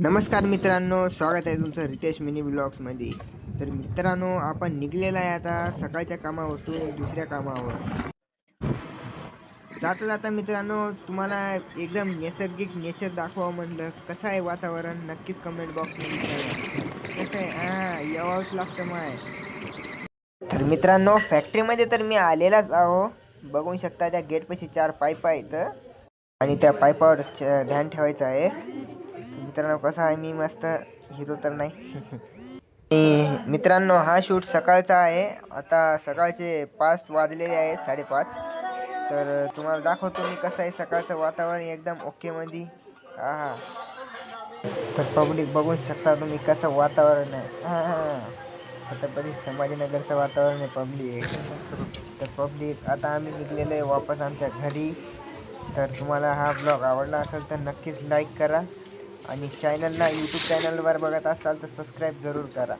नमस्कार मित्रांनो, स्वागत आहे तुमचं रितेश मिनी ब्लॉग्समध्ये. तर मित्रांनो, आपण निघलेला आहे आता सकाळच्या कामावरतून दुसऱ्या कामावर. जाता जाता मित्रांनो, तुम्हाला एकदम नैसर्गिक नेचर दाखवावं म्हणलं. कसं आहे वातावरण नक्कीच कमेंट बॉक्समध्ये सांगा. कसं आहे यावंच लागतं माय. तर मित्रांनो, फॅक्टरीमध्ये तर मी आलेलाच आहो. बघू शकता त्या गेटपाशी 4 पाईप आहेत आणि त्या पाईपावर ध्यान ठेवायचं आहे. मित्रांनो, कसा आहे मी मस्त हिरो तर नाही. मित्रांनो, हा शूट सकाळचा आहे. आता सकाळचे 5 वाजलेले आहेत, 5:30. तर तुम्हाला दाखवतो मी कसं आहे सकाळचं वातावरण एकदम ओके मध्ये. हा तर पब्लिक बघू शकता तुम्ही कसं वातावरण आहे. छत्रपती संभाजीनगरचं वातावरण आहे पब्लिक. तर पब्लिक आता आम्ही निघलेलो आहे वापस आमच्या घरी. तर तुम्हाला हा ब्लॉग आवडला असेल तर नक्कीच लाईक करा आणि यूट्यूब चॅनलवर बघत असाल तर सबस्क्राईब जरूर करा.